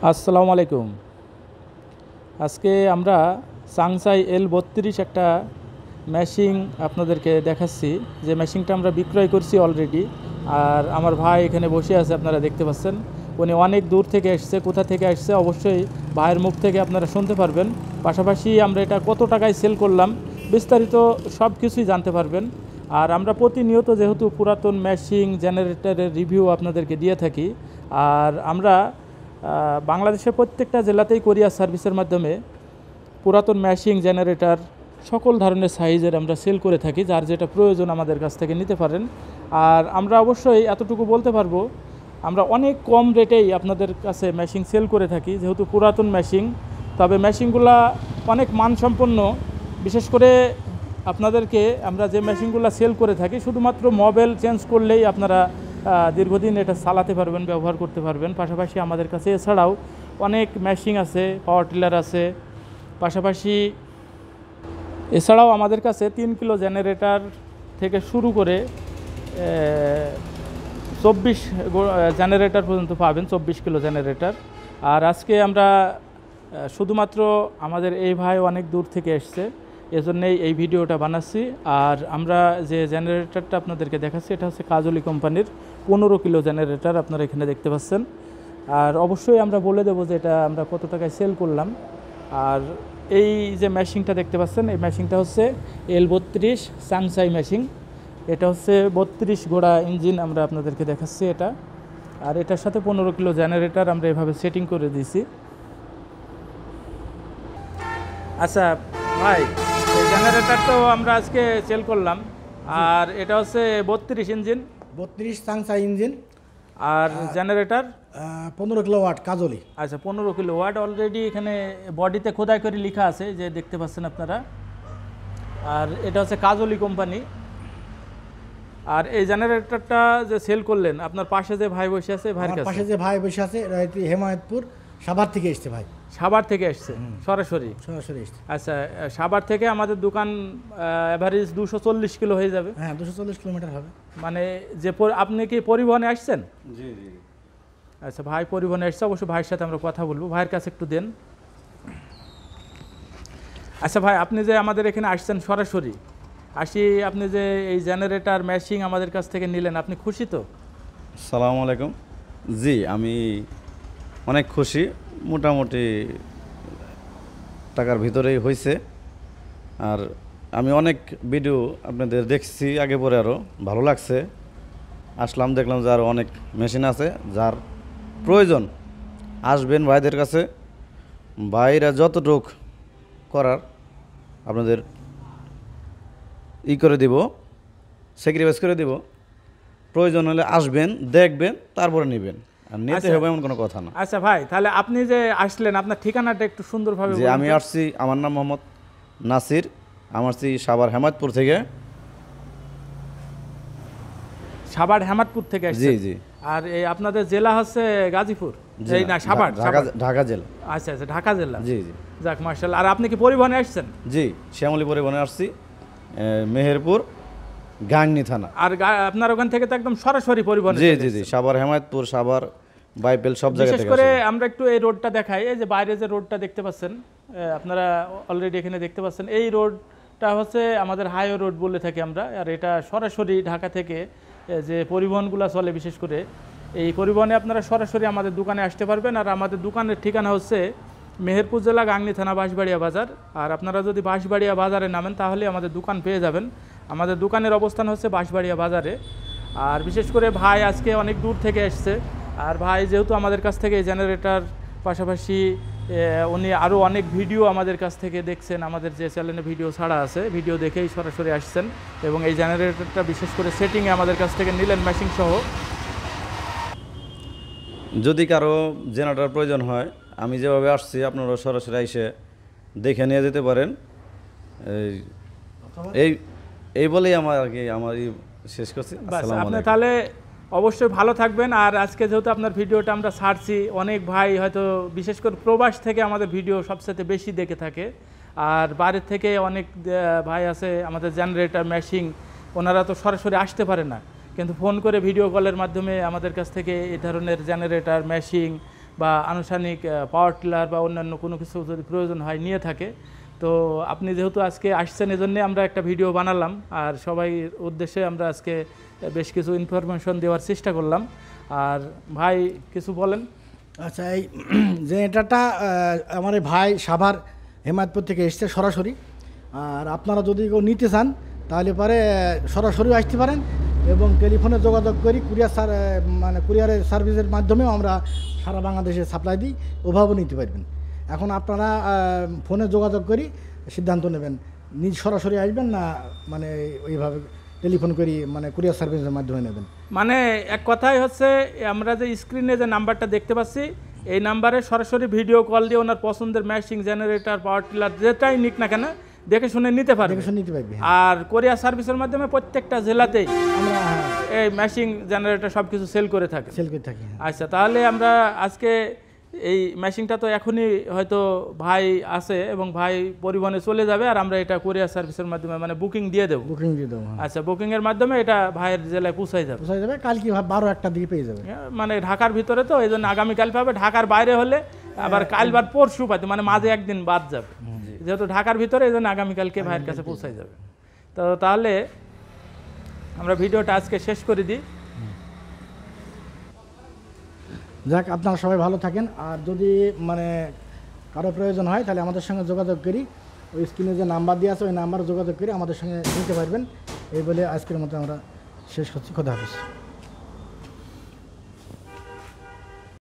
আসসালামু আলাইকুম। আজকে আমরা সাংসাই L32 একটা মেশিন আপনাদেরকে দেখাচ্ছি, যে মেশিনটা আমরা বিক্রয় করছি অলরেডি। আর আমার ভাই এখানে বসে আছে, আপনারা দেখতে পাচ্ছেন। উনি অনেক দূর থেকে এসছে, কোথা থেকে আসছে অবশ্যই ভাইয়ের মুখ থেকে আপনারা শুনতে পারবেন। পাশাপাশি আমরা এটা কত টাকায় সেল করলাম বিস্তারিত সব কিছুই জানতে পারবেন। আর আমরা প্রতিনিয়ত যেহেতু পুরাতন মেশিন জেনারেটরের রিভিউ আপনাদেরকে দিয়ে থাকি, আর আমরা বাংলাদেশের প্রত্যেকটা জেলাতেই কোরিয়ার সার্ভিসের মাধ্যমে পুরাতন মেশিন জেনারেটর সকল ধরনের সাইজের আমরা সেল করে থাকি, যার যেটা প্রয়োজন আমাদের কাছ থেকে নিতে পারেন। আর আমরা অবশ্যই এতটুকু বলতে পারবো, আমরা অনেক কম রেটেই আপনাদের কাছে মেশিন সেল করে থাকি, যেহেতু পুরাতন মেশিন। তবে মেশিনগুলো অনেক মানসম্পন্ন। বিশেষ করে আপনাদেরকে আমরা যে মেশিনগুলো সেল করে থাকি, শুধুমাত্র মোবাইল চেঞ্জ করলেই আপনারা দীর্ঘদিন এটা চালাতে পারবেন, ব্যবহার করতে পারবেন। পাশাপাশি আমাদের কাছে এছাড়াও অনেক মেশিন আছে, পাওয়ার টিলার আছে। পাশাপাশি এছাড়াও আমাদের কাছে 3 কিলো জেনারেটর থেকে শুরু করে 24 জেনারেটর পর্যন্ত পাবেন, 24 কিলো জেনারেটর। আর আজকে আমরা শুধুমাত্র আমাদের এই ভাই অনেক দূর থেকে এসছে, এজন্যই এই ভিডিওটা বানাচ্ছি। আর আমরা যে জেনারেটরটা আপনাদেরকে দেখাচ্ছি, এটা হচ্ছে কাজলি কোম্পানির 15 কিলো জেনারেটর, আপনারা এখানে দেখতে পাচ্ছেন। আর অবশ্যই আমরা বলে দেবো যে এটা আমরা কত টাকায় সেল করলাম। আর এই যে মেশিনটা দেখতে পাচ্ছেন, এই মেশিনটা হচ্ছে L32 সাংসাই মেশিন। এটা হচ্ছে 32 ঘোড়া ইঞ্জিন আমরা আপনাদেরকে দেখাচ্ছি এটা। আর এটার সাথে 15 কিলো জেনারেটর আমরা এভাবে সেটিং করে দিয়েছি। আচ্ছা ভাই, এই জেনারেটর তো আমরা আজকে সেল করলাম। আর এটা হচ্ছে 32 ইঞ্জিন, 32 সাংসাই ইঞ্জিন আর জেনারেটর 15 কিলোওয়াট কাজলি। আচ্ছা 15 কিলো ওয়াট। অলরেডি এখানে বডিতে খোদাই করে লেখা আছে, যে দেখতে পাচ্ছেন আপনারা। আর এটা হচ্ছে কাজলি কোম্পানি। আর এই জেনারেটরটা যে সেল করলেন, আপনার পাশে যে ভাই বসে আছে, ভাইয়ের আমার কাছে পাশে যে ভাই বসে আছে হেমায়তপুর সাভার থেকে এসছে ভাই, সাভার থেকে এসছে সরাসরি। সরাসরি এসছে। আচ্ছা, সাভার থেকে আমাদের দোকান অ্যাভারেজ 240 কিলো হয়ে যাবে। হ্যাঁ 240 কিলোমিটার হবে। মানে যে আপনি কি পরিবহনে আসছেন? জি জি। আচ্ছা, ভাই পরিবহনে এসছে, অবশ্যই ভাইয়ের সাথে আমরা কথা বলবো। ভাইয়ের কাছে একটু দেন। আচ্ছা ভাই, আপনি যে আমাদের এখানে আসছেন সরাসরি, আপনি যে এই জেনারেটর মেশিন আমাদের কাছ থেকে নিলেন, আপনি খুশি তো? সালামু আলাইকুম। জি, আমি অনেক খুশি। মোটামুটি টাকার ভিতরেই হয়েছে। আর আমি অনেক ভিডিও আপনাদের দেখছি আগে পরে, আরও ভালো লাগছে। আসলাম, দেখলাম যে আরও অনেক মেশিন আছে, যার প্রয়োজন আসবেন ভাইদের কাছে। ভাইরা যতটুক করার আপনাদের করে দিব, স্যাক্রিফাইস করে দিব। প্রয়োজন হলে আসবেন, দেখবেন, তারপরে নেবেন। আর নিতে আচ্ছা। হবে এমন কোনো কথা না। আচ্ছা ভাই, তাহলে আপনি যে আসলেন, আপনার ঠিকানাটা একটু সুন্দরভাবে যে বলুন আমি তো। আসছি, আমার নাম মোহাম্মদ নাসির। আমার আসছি সাভার হেমায়তপুর থেকে। সাভার হেমাদপুর থেকে জি আসছেন? জি। আর এই আপনাদের জেলা হচ্ছে গাজীপুর? জি এই না, সাভার। ঢাকা জেলা। আচ্ছা আচ্ছা, ঢাকা জেলা। জি জি। যাক মার্শাল্লাহ। আর আপনি কি পরিবহনে আসছেন? জি, শ্যামলী পরিবহনে আসছি, মেহেরপুর, গাংনী থানা। আর আপনার ওখান থেকে তো একদম সরাসরি পরিবহন? জি জি জি, সাভার হেমায়তপুর, সাভার বাইপেল, সব জায়গা বিশেষ থেকে করে আসি। আমরা একটু এই রোডটা দেখাই। এই যে বাইরে যে রোডটা দেখতে পাচ্ছেন, আপনারা অলরেডি এখানে দেখতে পাচ্ছেন, এই রোডটা হচ্ছে আমাদের হাইওয়ে রোড বলে থাকি আমরা। আর এটা সরাসরি ঢাকা থেকে যে পরিবহনগুলো চলে, বিশেষ করে এই পরিবহনে আপনারা সরাসরি আমাদের দোকানে আসতে পারবেন। আর আমাদের দোকানের ঠিকানা হচ্ছে মেহেরপুর জেলা, গাংনী থানা, বাঁশবাড়িয়া বাজার। আর আপনারা যদি বাঁশবাড়িয়া বাজারে নামেন, তাহলে আমাদের দোকান পেয়ে যাবেন। আমাদের দোকানের অবস্থান হচ্ছে বাঁশবাড়িয়া বাজারে। আর বিশেষ করে ভাই আজকে অনেক দূর থেকে এসছে। আর ভাই যেহেতু আমাদের কাছ থেকে জেনারেটর পাশাপাশি উনি আরও অনেক ভিডিও আমাদের কাছ থেকে দেখছেন, আমাদের যে চ্যানেলে ভিডিও ছাড়া আছে, ভিডিও দেখেই সরাসরি আসছেন। এবং এই জেনারেটরটা বিশেষ করে সেটিংয়ে আমাদের কাছ থেকে নিলেন মেশিন সহ। যদি কারো জেনারেটর প্রয়োজন হয়, আমি যেভাবে আসছি আপনারা সরাসরি এসে দেখে নিয়ে যেতে পারেন। এই এই বলেই আমার আর কি আমার শেষ করছি। বাস, আসসালামু আপনি আলাইকুম। তাহলে অবশ্যই ভালো থাকবেন। আর আজকে যেহেতু আপনার ভিডিওটা আমরা ছাড়ছি, অনেক ভাই হয়তো বিশেষ করে প্রবাস থেকে আমাদের ভিডিও সবচেয়ে বেশি দেখে থাকে। আর বাইরের থেকে অনেক ভাই আছে আমাদের জেনারেটর মেশিন, ওনারা তো সরাসরি আসতে পারে না, কিন্তু ফোন করে ভিডিও কলের মাধ্যমে আমাদের কাছ থেকে এই ধরনের জেনারেটর মেশিন বা আনুষ্ঠানিক পাওয়ার টিলার বা অন্যান্য কোনো কিছু যদি প্রয়োজন হয় নিয়ে থাকে। তো আপনি যেহেতু আজকে আসছেন এজন্যে আমরা একটা ভিডিও বানালাম, আর সবাই উদ্দেশ্যে আমরা আজকে বেশ কিছু ইনফরমেশন দেওয়ার চেষ্টা করলাম। আর ভাই কিছু বলেন। আচ্ছা, এই জেনারেটরটা আমার এই ভাই সাভার হেমায়তপুর থেকে এসছে সরাসরি। আর আপনারা যদি কেউ নিতে চান তাহলে পরে সরাসরিও আসতে পারেন, এবং টেলিফোনে যোগাযোগ করি কুরিয়ারের সার্ভিসের মাধ্যমেও আমরা সারা বাংলাদেশে সাপ্লাই দিই, ওভাবেও নিতে পারবেন। এখন আপনারা ফোনে যোগাযোগ করি সিদ্ধান্ত নেবেন নিজ সরাসরি আসবেন না মানে ওইভাবে টেলিফোন করি কুরিয়ার সার্ভিসের মাধ্যমে নেবেন। মানে এক কথাই হচ্ছে আমরা যে স্ক্রিনে যে নাম্বারটা দেখতে পাচ্ছি এই নাম্বারে সরাসরি ভিডিও কল দিয়ে ওনার পছন্দের মেশিন, জেনারেটর, পাওয়ার টিলার যেটাই নিক না কেন দেখে শুনে নিতে পারবে। আর কোরিয়ার সার্ভিসের মাধ্যমে প্রত্যেকটা জেলাতেই আমরা এই মেশিন, জেনারেটর সব কিছু সেল করে থাকি। আচ্ছা, তাহলে আমরা আজকে এই মেশিনটা তো এখনই হয়তো ভাই আছে এবং ভাই পরিবহনে চলে যাবে, আর আমরা এটা কোরিয়ার সার্ভিসের মাধ্যমে মানে বুকিং দিয়ে দেবো। আচ্ছা, বুকিংয়ের মাধ্যমে এটা ভাইয়ের জেলায় পৌঁছাই যাবে। কালকে 12-1টার দিকে পেয়ে যাবে। মানে ঢাকার ভিতরে তো এই জন্য আগামীকাল পাবে, ঢাকার বাইরে হলে আবার কাল বার পরশু পাবে, মানে মাঝে একদিন বাদ যাবে। যেহেতু ঢাকার ভিতরে এই জন্য আগামীকালকে ভাইয়ের কাছে পৌঁছাই যাবে। তো তাহলে আমরা ভিডিওটা আজকে শেষ করে দিই। যাক, আপনারা সবাই ভালো থাকেন। আর যদি কারো প্রয়োজন হয় তাহলে আমাদের সঙ্গে যোগাযোগ করি, ওই স্ক্রিনে যে নাম্বার দিয়ে আছে ওই নাম্বারে যোগাযোগ করে আমাদের সঙ্গে নিতে পারবেন। এই বলে আজকের মতো আমরা শেষ করছি। খোদা হাফেজ।